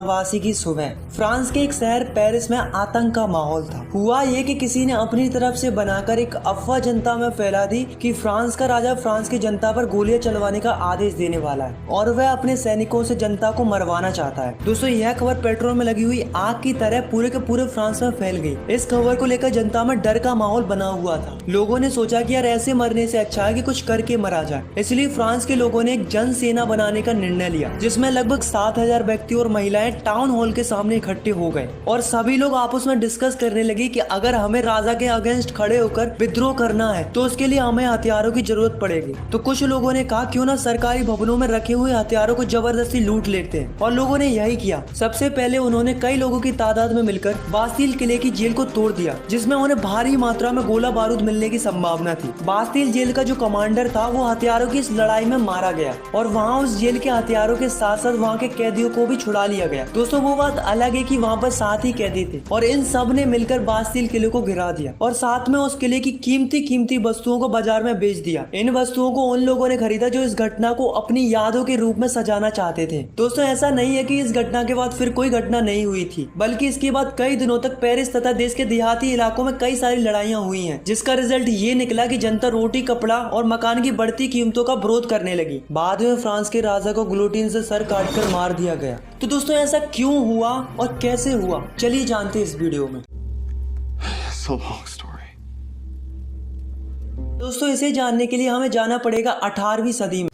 वासी की सुबह फ्रांस के एक शहर पेरिस में आतंक का माहौल था। हुआ ये कि किसी ने अपनी तरफ से बनाकर एक अफवाह जनता में फैला दी कि फ्रांस का राजा फ्रांस की जनता पर गोलियां चलवाने का आदेश देने वाला है और वह अपने सैनिकों से जनता को मरवाना चाहता है। दोस्तों, यह खबर पेट्रोल में लगी हुई आग की तरह पूरे के पूरे फ्रांस में फैल गई। इस खबर को लेकर जनता में डर का माहौल बना हुआ था। लोगों ने सोचा कि यार ऐसे मरने से अच्छा है कि कुछ करके मरा जाए। इसलिए फ्रांस के लोगों ने एक जन सेना बनाने का निर्णय लिया, जिसमें लगभग 7,000 व्यक्ति और महिलाएं टाउन हॉल के सामने इकट्ठे हो गए और सभी लोग आपस में डिस्कस करने लगे कि अगर हमें राजा के अगेंस्ट खड़े होकर विद्रोह करना है तो उसके लिए हमें हथियारों की जरूरत पड़ेगी। तो कुछ लोगों ने कहा क्यों ना सरकारी भवनों में रखे हुए हथियारों को जबरदस्ती लूट लेते हैं, और लोगों ने यही किया। सबसे पहले उन्होंने कई लोगों की तादाद में मिलकर बास्तील किले की जेल को तोड़ दिया, जिसमें उन्हें भारी मात्रा में गोला बारूद मिलने की संभावना थी। बास्तील जेल का जो कमांडर था वो हथियारों की इस लड़ाई में मारा गया और वहाँ उस जेल के हथियारों के साथ साथ वहाँ के कैदियों को भी छुड़ा लिया गया। दोस्तों, वो बात अलग है कि वहाँ पर 7 ही कैदी थे और इन सब ने मिलकर बास्तील किले को गिरा दिया और साथ में उस किले की कीमती वस्तुओं को बाजार में बेच दिया। इन वस्तुओं को उन लोगों ने खरीदा जो इस घटना को अपनी यादों के रूप में सजाना चाहते थे। दोस्तों, ऐसा नहीं है कि इस घटना के बाद फिर कोई घटना नहीं हुई थी, बल्कि इसके बाद कई दिनों तक पेरिस तथा देश के देहाती इलाकों में कई सारी लड़ाइयाँ हुई हैं, जिसका रिजल्ट ये निकला कि जनता रोटी, कपड़ा और मकान की बढ़ती कीमतों का विरोध करने लगी। बाद में फ्रांस के राजा को गिलोटिन से सर काटकर मार दिया गया। तो दोस्तों, ऐसा क्यों हुआ और कैसे हुआ, चलिए जानते हैं इस वीडियो में। दोस्तों, इसे जानने के लिए हमें जाना पड़ेगा 18वीं सदी में।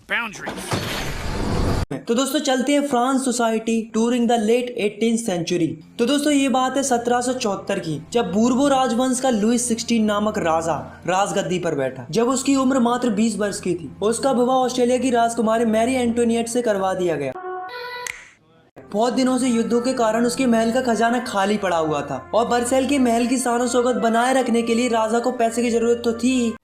तो दोस्तों, चलते हैं France society during the late 18th century. तो दोस्तों, ये बात है 1774 की, जब बूर्बो राजवंश का लुईस 16 नामक राजा राजगद्दी पर बैठा। जब उसकी उम्र मात्र 20 वर्ष की थी, उसका विवाह ऑस्ट्रेलिया की राजकुमारी मैरी एंटोनिएट से करवा दिया गया। बहुत दिनों से युद्धों के कारण उसके महल का खजाना खाली पड़ा हुआ था और वर्सेल के महल की शान शौकत बनाए रखने के लिए राजा को पैसे की जरूरत तो थी।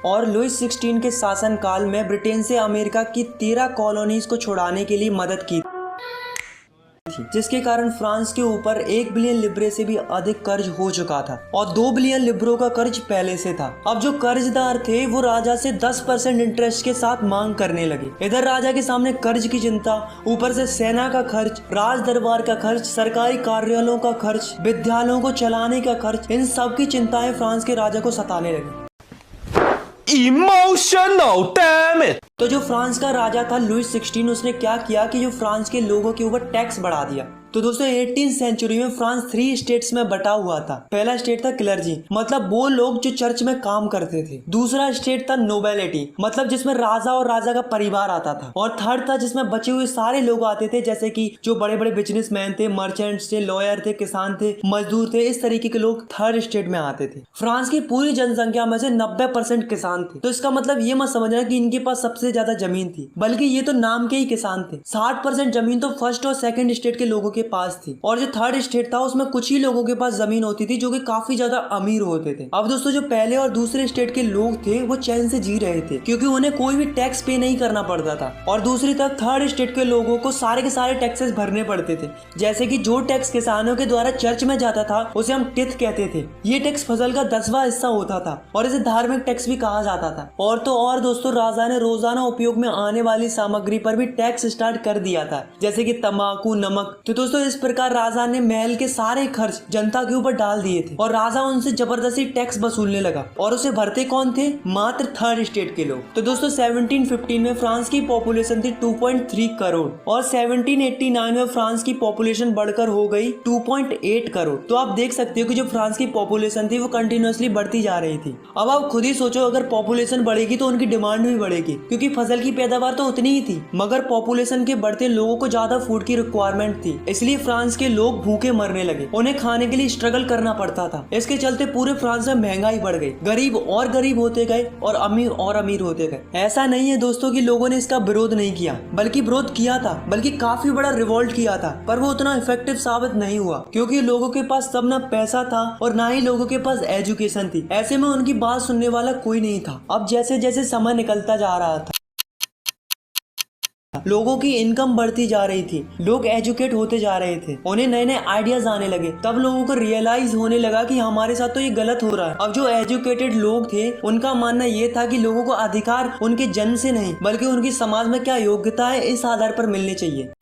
और लुईस 16 के शासनकाल में ब्रिटेन से अमेरिका की 13 कॉलोनीज को छुड़ाने के लिए मदद की थी, जिसके कारण फ्रांस के ऊपर 1 बिलियन लिब्रे से भी अधिक कर्ज हो चुका था और 2 बिलियन लिब्रों का कर्ज पहले से था। अब जो कर्जदार थे वो राजा से 10% इंटरेस्ट के साथ मांग करने लगे। इधर राजा के सामने कर्ज की चिंता, ऊपर से सेना का खर्च, राज दरबार का खर्च, सरकारी कार्यालयों का खर्च, विद्यालयों को चलाने का खर्च, इन सब की चिंताएं फ्रांस के राजा को सताने लगी। Emotional, damn it! तो जो फ्रांस का राजा था लुईस 16, उसने क्या किया कि जो फ्रांस के लोगों के ऊपर टैक्स बढ़ा दिया। तो दोस्तों, 18th सेंचुरी में फ्रांस 3 स्टेट्स में बटा हुआ था। पहला स्टेट था क्लर्जी, मतलब वो लोग जो चर्च में काम करते थे। दूसरा स्टेट था नोबेलिटी, मतलब जिसमें राजा और राजा का परिवार आता था। और थर्ड था जिसमें बचे हुए सारे लोग आते थे, जैसे कि जो बड़े बड़े बिजनेसमैन थे, मर्चेंट्स थे, लॉयर थे, किसान थे, मजदूर थे। इस तरीके के लोग थर्ड स्टेट में आते थे। फ्रांस की पूरी जनसंख्या में से 90% किसान थे। तो इसका मतलब ये मत समझना कि इनके पास सबसे ज्यादा जमीन थी, बल्कि ये तो नाम के ही किसान थे। 60% जमीन तो फर्स्ट और सेकंड स्टेट के लोगों के पास थी, और जो थर्ड स्टेट था उसमें कुछ ही लोगों के पास जमीन होती थी जो कि काफी ज्यादा अमीर होते थे। अब दोस्तों, जो पहले और दूसरे स्टेट के लोग थे वो चैन से जी रहे थे, क्योंकि उन्हें कोई भी टैक्स पे नहीं करना पड़ता था। और दूसरी तरफ थर्ड स्टेट के लोगों को सारे के सारे टैक्सेस भरने पड़ते थे, जैसे कि जो टैक्स किसानों के द्वारा चर्च में जाता था उसे हम टिथ कहते थे। ये टैक्स फसल का 10वां हिस्सा होता था और इसे धार्मिक टैक्स भी कहा जाता था। और तो और दोस्तों, राजा ने रोजाना उपयोग में आने वाली सामग्री पर भी टैक्स स्टार्ट कर दिया था, जैसे कि तंबाकू, नमक। तो दोस्तों, इस प्रकार राजा ने महल के सारे खर्च जनता के ऊपर डाल दिए थे और राजा उनसे जबरदस्ती टैक्स वसूलने लगा। और उसे भरते कौन थे? मात्र थर्ड स्टेट के लोग। तो दोस्तों, 1715 में फ्रांस की पॉपुलेशन थी 2.3 करोड़ और 1789 में फ्रांस की पॉपुलेशन बढ़कर हो गई 2.8 करोड़। तो आप देख सकते हो कि जो फ्रांस की पॉपुलेशन थी वो कंटिन्यूअसली बढ़ती जा रही थी। अब आप खुद ही सोचो, अगर पॉपुलेशन बढ़ेगी तो उनकी डिमांड भी बढ़ेगी, क्योंकि फसल की पैदावार तो उतनी ही थी, मगर पॉपुलेशन के बढ़ते लोगों को ज्यादा फूड की रिक्वायरमेंट थी। इसलिए फ्रांस के लोग भूखे मरने लगे, उन्हें खाने के लिए स्ट्रगल करना पड़ता था। इसके चलते पूरे फ्रांस में महंगाई बढ़ गई, गरीब और गरीब होते गए और अमीर होते गए। ऐसा नहीं है दोस्तों कि लोगों ने इसका विरोध नहीं किया, बल्कि विरोध किया था, बल्कि काफी बड़ा रिवोल्ट किया था, पर वो उतना इफेक्टिव साबित नहीं हुआ, क्योंकि लोगों के पास तब ना पैसा था और ना ही लोगों के पास एजुकेशन थी। ऐसे में उनकी बात सुनने वाला कोई नहीं था। अब जैसे जैसे समय निकलता जा रहा था, लोगों की इनकम बढ़ती जा रही थी, लोग एजुकेट होते जा रहे थे, उन्हें नए नए आइडियाज आने लगे। तब लोगों को रियलाइज होने लगा कि हमारे साथ तो ये गलत हो रहा है। अब जो एजुकेटेड लोग थे उनका मानना ये था कि लोगों को अधिकार उनके जन्म से नहीं बल्कि उनकी समाज में क्या योग्यता है इस आधार पर मिलने चाहिए।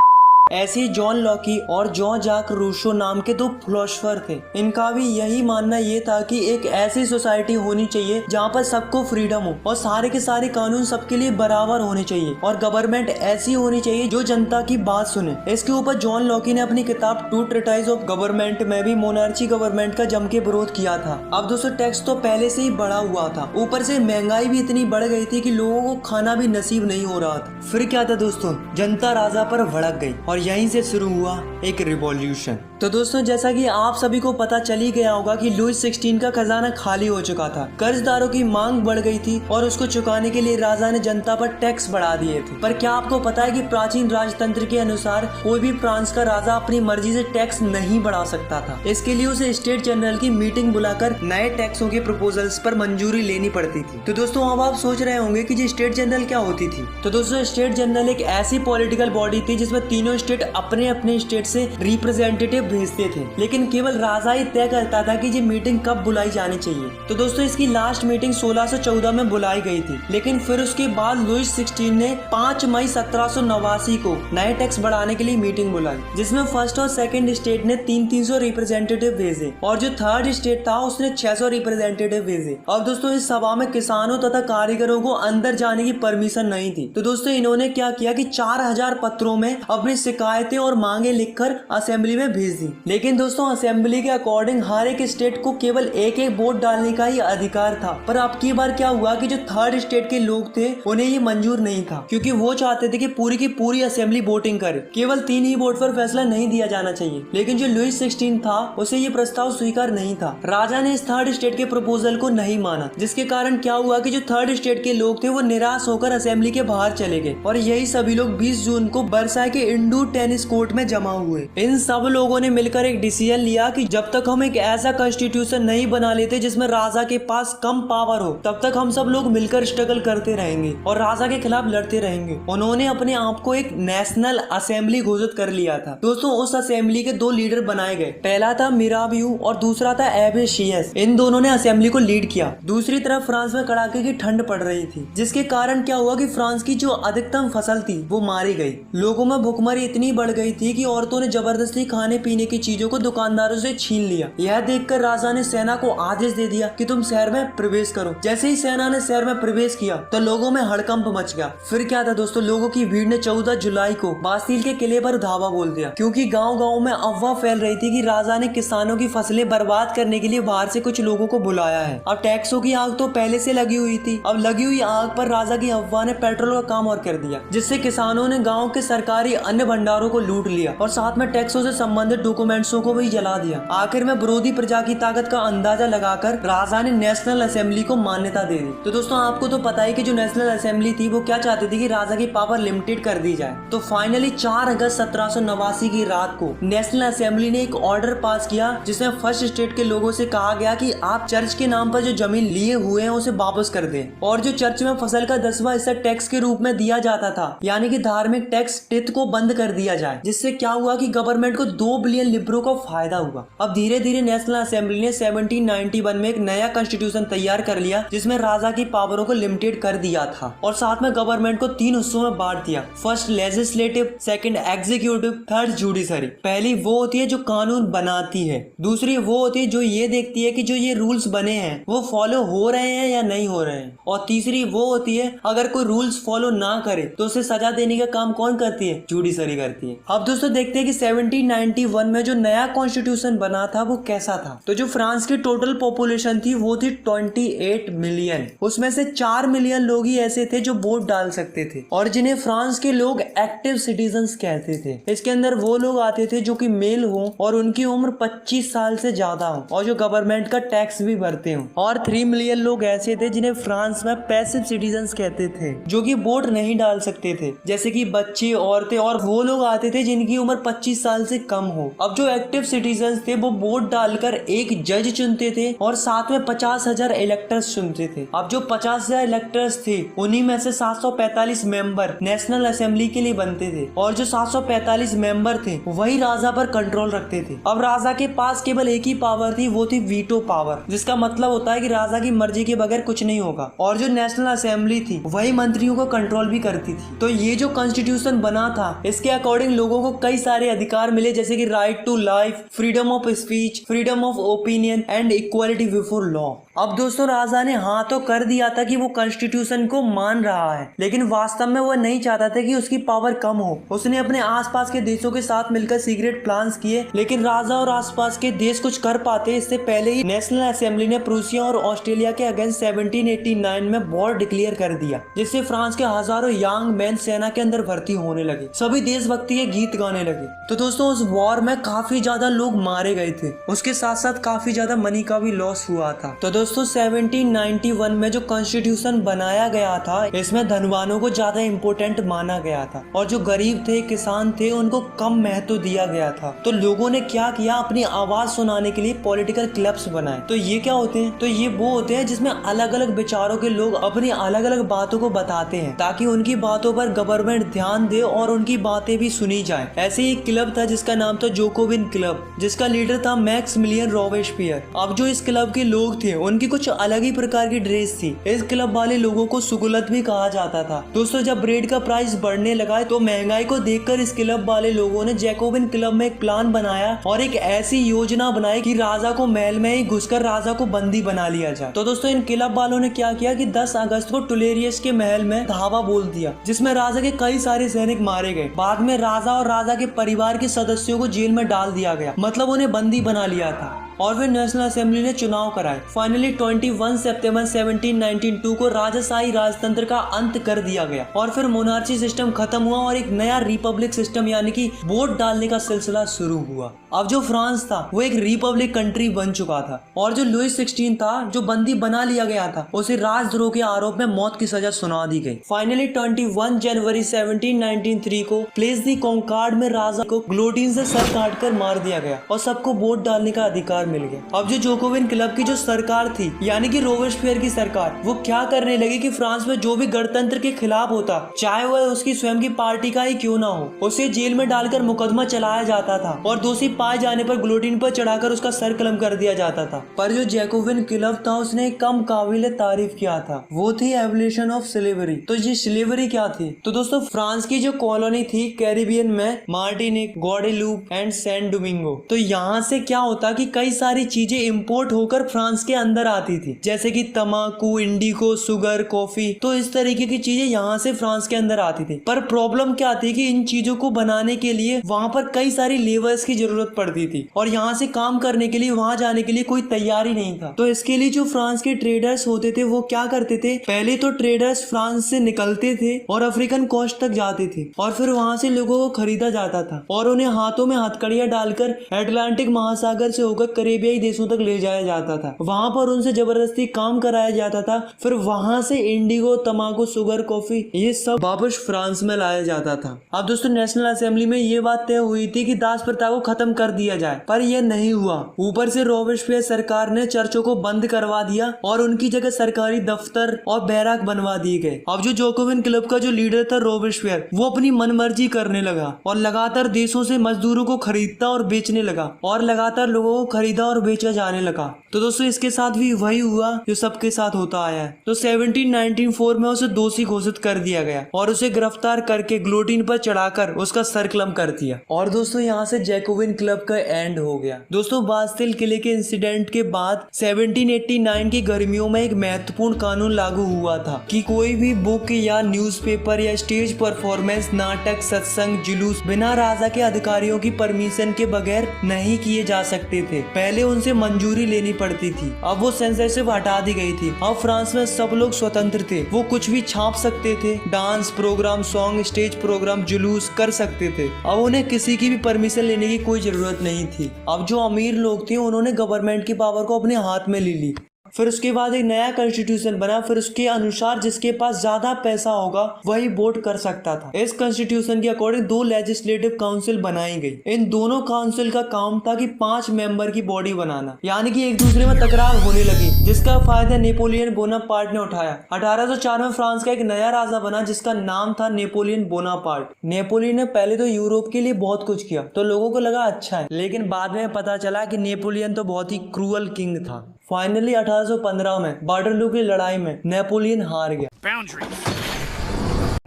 ऐसे ही जॉन लॉकी और जॉन जाक रूसो नाम के दो फिलोसोफर थे। इनका भी यही मानना ये था कि एक ऐसी सोसाइटी होनी चाहिए जहाँ पर सबको फ्रीडम हो और सारे के सारे कानून सबके लिए बराबर होने चाहिए और गवर्नमेंट ऐसी होनी चाहिए जो जनता की बात सुने। इसके ऊपर जॉन लॉकी ने अपनी किताब टू ट्रीटाइज ऑफ गवर्नमेंट में भी मोनार्ची गवर्नमेंट का जम के विरोध किया था। अब दोस्तों टैक्स तो पहले से ही बढ़ा हुआ था, ऊपर से महंगाई भी इतनी बढ़ गई थी कि लोगों को खाना भी नसीब नहीं हो रहा था। फिर क्या था दोस्तों, जनता राजा पर भड़क गई और यहीं से शुरू हुआ एक रिवॉल्यूशन। तो दोस्तों जैसा कि आप सभी को पता चल ही गया होगा कि लुई 16 का खजाना खाली हो चुका था, कर्जदारों की मांग बढ़ गई थी और उसको चुकाने के लिए राजा ने जनता पर टैक्स बढ़ा दिए थे। पर क्या आपको पता है कि प्राचीन राजतंत्र के अनुसार कोई भी फ्रांस का राजा अपनी मर्जी से टैक्स नहीं बढ़ा सकता था। इसके लिए उसे स्टेट जनरल की मीटिंग बुलाकर नए टैक्सों के प्रपोजल्स पर मंजूरी लेनी पड़ती थी। तो दोस्तों अब आप सोच रहे होंगे कि स्टेट जनरल क्या होती थी। तो दोस्तों स्टेट जनरल एक ऐसी पॉलिटिकल बॉडी थी जिसमें तीनों स्टेट अपने अपने स्टेट से रिप्रेजेंटेटिव भेजते थे, लेकिन केवल राजा ही तय करता था कि ये मीटिंग कब बुलाई जानी चाहिए। तो दोस्तों इसकी लास्ट मीटिंग 1614 में बुलाई गई थी, लेकिन फिर उसके बाद लुई 16 ने 5 मई 1789 को नए टैक्स बढ़ाने के लिए मीटिंग बुलाई, जिसमें फर्स्ट और सेकंड स्टेट ने 300 रिप्रेजेंटेटिव भेजे और जो थर्ड स्टेट था उसने 600 रिप्रेजेंटेटिव भेजे। अब दोस्तों इस सभा में किसानों तथा कारीगरों को अंदर जाने की परमिशन नहीं थी। तो दोस्तों इन्होंने क्या किया कि 4000 पत्रों में अपनी शिकायतें और मांगे लिखकर असेंबली में भेज दी। लेकिन दोस्तों असेंबली के अकॉर्डिंग हर एक स्टेट को केवल एक एक वोट डालने का ही अधिकार था। पर अब की बार क्या हुआ कि जो थर्ड स्टेट के लोग थे उन्हें ये मंजूर नहीं था, क्योंकि वो चाहते थे कि पूरी की पूरी असेंबली वोटिंग करे, केवल 3 ही वोट पर फैसला नहीं दिया जाना चाहिए। लेकिन जो लुई 16 था उसे ये प्रस्ताव स्वीकार नहीं था। राजा ने इस थर्ड स्टेट के प्रपोजल को नहीं माना, जिसके कारण क्या हुआ कि जो थर्ड स्टेट के लोग थे वो निराश होकर असेंबली के बाहर चले गए और यही सभी लोग 20 जून को वर्साई के इंडोर टेनिस कोर्ट में जमा हुए। इन सब लोगों ने मिलकर एक डिसीजन लिया कि जब तक हम एक ऐसा कॉन्स्टिट्यूशन नहीं बना लेते जिसमें राजा के पास कम पावर हो, तब तक हम सब लोग मिलकर स्ट्रगल करते रहेंगे और राजा के खिलाफ लड़ते रहेंगे। उन्होंने अपने आप को एक नेशनल असेंबली घोषित कर लिया था। दोस्तों उस असेंबली के 2 लीडर बनाए गए, पहला था मिराबियू और दूसरा था एबेशियस। इन दोनों ने असेंबली को लीड किया। दूसरी तरफ फ्रांस में कड़ाके की ठंड पड़ रही थी, जिसके कारण क्या हुआ कि फ्रांस की जो अधिकतम फसल थी वो मारी गई। लोगों में भुखमरी इतनी बढ़ गई थी कि औरतों ने जबरदस्ती खाने पीने की चीजों को दुकानदारों से छीन लिया। यह देखकर राजा ने सेना को आदेश दे दिया कि तुम शहर में प्रवेश करो। जैसे ही सेना ने शहर में प्रवेश किया तो लोगों में हड़कंप मच गया। फिर क्या था दोस्तों, लोगों की भीड़ ने 14 जुलाई को बास्तील के किले पर धावा बोल दिया, क्योंकि गांव-गांव में अफवाह फैल रही थी कि राजा ने किसानों की फसलें बर्बाद करने के लिए बाहर से कुछ लोगों को बुलाया है। अब टैक्सों की आग तो पहले से लगी हुई थी, अब लगी हुई आग पर राजा की अफवाह ने पेट्रोल का काम और कर दिया, जिससे किसानों ने गाँव के सरकारी अन्य भंडारों को लूट लिया और साथ में टैक्सों से संबंधित डॉक्यूमेंट्सों को भी जला दिया। आखिर में विरोधी प्रजा की ताकत का अंदाजा लगाकर राजा ने नेशनल असेंबली को मान्यता दे दी। तो दोस्तों आपको तो पता है कि जो नेशनल असेंबली थी वो क्या चाहती थी कि राजा की पावर लिमिटेड कर दी जाए। तो फाइनली 4 अगस्त 1789 की रात को नेशनल असेंबली ने एक ऑर्डर पास किया, जिसमें फर्स्ट स्टेट के लोगों से कहा गया कि आप चर्च के नाम पर जो जमीन लिए हुए हैं उसे वापस कर दें और जो चर्च में फसल का 10वां हिस्सा टैक्स के रूप में दिया जाता था, यानी कि धार्मिक टैक्स टिथ को बंद कर दिया जाए। जिससे क्या हुआ कि गवर्नमेंट को 2 बिलियन लिब्रो का फायदा हुआ। अब धीरे धीरे नेशनल असेंबली ने 1791 में एक नया कॉन्स्टिट्यूशन तैयार कर लिया, जिसमें राजा की पावरों को लिमिटेड कर दिया था और साथ में गवर्नमेंट को 3 हिस्सों में बांट दिया। First legislative, second executive, third judiciary. पहली वो होती है जो कानून बनाती है, दूसरी वो होती है जो ये देखती है कि जो ये रूल्स बने हैं वो फॉलो हो रहे हैं या नहीं हो रहे हैं, और तीसरी वो होती है अगर कोई रूल्स फॉलो ना करे तो उसे सजा देने का काम कौन करती है, जुडिशरी करती है। अब दोस्तों देखते हैं कि 1791 में जो नया कॉन्स्टिट्यूशन बना था वो कैसा था। तो जो फ्रांस की टोटल पॉपुलेशन थी वो थी 28 मिलियन। उसमें से 4 मिलियन लोग ही ऐसे थे जो वोट डाल सकते थे और जिन्हें फ्रांस के लोग एक्टिव सिटीजन्स कहते थे। इसके अंदर वो लोग आते थे जो कि मेल हो और उनकी उम्र 25 साल से ज्यादा हो और जो गवर्नमेंट का टैक्स भी भरते हो, और 3 मिलियन लोग ऐसे थे जिन्हें फ्रांस में पैसिव सिटीजन्स कहते थे, जो कि वोट नहीं डाल सकते थे, जैसे कि बच्चे, औरतें, और वो लोग आते थे जिनकी उम्र 25 साल से कम हो। अब जो एक्टिव सिटीजन थे वो वोट डालकर एक जज चुनते थे और साथ में 50,000 इलेक्टर्स चुनते थे। अब जो 50,000 इलेक्टर्स थे उन्हीं में से 745 मेंबर नेशनल असेंबली के लिए बनते थे और जो 745 मेंबर थे वही राजा पर कंट्रोल रखते थे। अब राजा के पास केवल एक ही पावर थी, वो थी वीटो पावर, जिसका मतलब होता है कि राजा की मर्जी के बगैर कुछ नहीं होगा। और जो नेशनल असेंबली थी वही मंत्रियों को कंट्रोल भी करती थी। तो ये जो कॉन्स्टिट्यूशन बना था इसके अकॉर्डिंग लोगों को कई सारे अधिकार मिले, जैसे कि right to life, freedom of speech, freedom of opinion and equality before law. अब दोस्तों राजा ने हाँ तो कर दिया था कि वो कॉन्स्टिट्यूशन को मान रहा है, लेकिन वास्तव में वो नहीं चाहता था कि उसकी पावर कम हो। उसने अपने आसपास के देशों के साथ मिलकर सीक्रेट प्लान्स किए, लेकिन राजा और आसपास के देश कुछ कर पाते इससे पहले ही नेशनल असेंबली ने प्रूसिया और ऑस्ट्रेलिया के अगेंस्ट 1789 में वॉर डिक्लेयर कर दिया, जिससे फ्रांस के हजारों यंग मैन सेना के अंदर भर्ती होने लगे। सभी देशभक्ति के गीत गाने लगे। तो दोस्तों उस वॉर में काफी ज्यादा लोग मारे गए थे, उसके साथ साथ काफी ज्यादा मनी का भी लॉस हुआ था। तो दोस्तों 1791 में जो कॉन्स्टिट्यूशन बनाया गया था इसमें धनवानों को ज्यादा इम्पोर्टेंट माना गया था और जो गरीब थे, किसान थे, उनको कम महत्व दिया गया था। तो लोगों ने क्या किया, अपनी आवाज सुनाने के लिए पॉलिटिकल क्लब्स बनाए। तो ये क्या होते हैं, तो ये वो होते हैं जिसमें अलग अलग विचारों के लोग अपनी अलग अलग बातों को बताते हैं ताकि उनकी बातों पर गवर्नमेंट ध्यान दे और उनकी बातें भी सुनी जाए। ऐसे ही एक क्लब था जिसका नाम था जोकोविन क्लब, जिसका लीडर था मैक्सिमिलियन रॉबेस्पियर। अब जो इस क्लब के लोग थे उनकी कुछ अलग ही प्रकार की ड्रेस थी। इस क्लब वाले लोगों को सुगुलत भी कहा जाता था। दोस्तों जब ब्रेड का प्राइस बढ़ने लगा तो महंगाई को देखकर इस क्लब वाले लोगों ने जैकोबिन क्लब में एक प्लान बनाया और एक ऐसी योजना बनाई कि राजा को महल में ही घुसकर राजा को बंदी बना लिया जाए। तो दोस्तों इन क्लब वालों ने क्या किया कि 10 अगस्त को टुलेरियस के महल में धावा बोल दिया, जिसमें राजा के कई सारे सैनिक मारे गए। बाद में राजा और राजा के परिवार के सदस्यों को जेल में डाल दिया गया, मतलब उन्हें बंदी बना लिया था। और फिर नेशनल असेंबली ने चुनाव कराए। फाइनली 21 सितंबर 1792 को राजशाही राजतंत्र का अंत कर दिया गया और फिर मोनार्ची सिस्टम खत्म हुआ और एक नया रिपब्लिक सिस्टम यानी कि वोट डालने का सिलसिला शुरू हुआ। अब जो फ्रांस था वो एक रिपब्लिक कंट्री बन चुका था और जो लुइस 16 था, जो बंदी बना लिया गया था, उसे राजद्रोह के आरोप में मौत की सजा सुना दी गई। फाइनली 21 जनवरी 1793 को प्लेस दी कॉन्कार्ड में राजा को ग्लोटिन से सर काटकर मार दिया गया और सबको वोट डालने का अधिकार मिल गया। अब जो जोकोविन क्लब की जो सरकार थी यानी कि रोबेस्पियर की सरकार, वो क्या करने लगी कि फ्रांस में जो भी गणतंत्र के खिलाफ होता, चाहे वह उसकी स्वयं की पार्टी का ही क्यों ना हो, उसे जेल में डालकर मुकदमा चलाया जाता था और दोषी पाए जाने पर गुलोटिन पर चढ़ाकर उसका सर कलम कर दिया जाता था। पर जो जैकोबिन क्लब था उसने कम काबिल तारीफ किया था, वो थी एवोल्यूशन ऑफ स्लेवरी। तो ये स्लेवरी क्या थी, तो दोस्तों फ्रांस की जो कॉलोनी थी कैरिबियन में, मार्टिनिक, गॉडेलूप एंड सैन डोमिंगो, तो यहाँ से क्या होता कि कई सारी चीजें इंपोर्ट होकर फ्रांस के अंदर आती थी, जैसे कि तंबाकू, इंडिगो, शुगर, कॉफी। तो इस तरीके की चीजें यहाँ से फ्रांस के अंदर आती थी। पर प्रॉब्लम क्या थी कि इन चीजों को बनाने के लिए वहाँ पर कई सारी लेबर्स की जरूरत पड़ती थी और यहाँ से काम करने के लिए वहाँ जाने के लिए कोई तैयार ही नहीं था। तो इसके लिए जो फ्रांस के ट्रेडर्स होते थे वो क्या करते थे, पहले तो ट्रेडर्स फ्रांस से निकलते थे और अफ्रीकन कोस्ट तक जाते थे और फिर वहाँ से लोगों को खरीदा जाता था और उन्हें हाथों में हथकड़ियां डालकर अटलांटिक महासागर से होकर करेबियाई देशों तक ले जाया जाता था। वहाँ पर उनसे जबरदस्ती काम कराया जाता था। फिर वहाँ से इंडिगो, तंबाकू, शुगर, कॉफी ये सब वापस फ्रांस में लाया जाता था। अब दोस्तों नेशनल असेंबली में ये बात तय हुई थी कि दास प्रथा को खत्म कर दिया जाए, पर यह नहीं हुआ। ऊपर से रोबेस्पियर सरकार ने चर्चों को बंद करवा दिया और उनकी जगह सरकारी दफ्तर और बैराक बनवा दिए गए। अब जो जोकोविन क्लब का जो लीडर था रोबेस्पियर, वो अपनी मनमर्जी करने लगा और लगातार देशों से मजदूरों को खरीदता और बेचने लगा और लगातार लोगों को खरीदा और बेचा जाने लगा। तो दोस्तों इसके साथ भी वही हुआ जो सबके साथ होता आया है। तो 1794 में उसे दोषी घोषित कर दिया गया और उसे गिरफ्तार करके ग्लोटिन पर चढ़ाकर उसका सर कलम कर दिया। और दोस्तों यहाँ से जैकोबिन क्लब का एंड हो गया। दोस्तों बास्तिल किले के इंसिडेंट के बाद 1789 की गर्मियों में एक महत्वपूर्ण कानून लागू हुआ था कि कोई भी बुक या न्यूज़पेपर या स्टेज परफॉर्मेंस, नाटक, सत्संग, जुलूस बिना राजा के अधिकारियों की परमिशन के बगैर नहीं किए जा सकते थे। पहले उनसे मंजूरी लेनी पड़ती थी। अब वो सेंसरशिप हटा दी गई थी। अब फ्रांस में सब लोग स्वतंत्र थे, वो कुछ भी छाप सकते थे, dance programme, song, stage programme, जुलूस कर सकते थे। अब उन्हें किसी की भी परमिशन लेने की कोई जरूरत नहीं थी। अब जो अमीर लोग थे उन्होंने गवर्नमेंट की पावर को अपने हाथ में ले ली। फिर उसके बाद एक नया कॉन्स्टिट्यूशन बना, फिर उसके अनुसार जिसके पास ज्यादा पैसा होगा वही वोट कर सकता था। इस कॉन्स्टिट्यूशन के अकॉर्डिंग 2 लेजिस्लेटिव काउंसिल बनाई गई। इन दोनों काउंसिल का काम था कि 5 मेंबर की बॉडी बनाना, यानी कि एक दूसरे में तकरार होने लगी, जिसका फायदा नेपोलियन बोनापार्ट ने उठाया। 1804 में फ्रांस का एक नया राजा बना जिसका नाम था नेपोलियन बोनापार्ट। नेपोलियन ने पहले तो यूरोप के लिए बहुत कुछ किया तो लोगों को लगा अच्छा है, लेकिन बाद में पता चला कि नेपोलियन तो बहुत ही क्रूअल किंग था। फाइनली 1815 में वाटरलू की लड़ाई में नेपोलियन हार गया।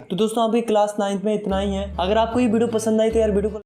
तो दोस्तों आपकी क्लास 9th में इतना ही है। अगर आपको ये वीडियो पसंद आई तो यार वीडियो को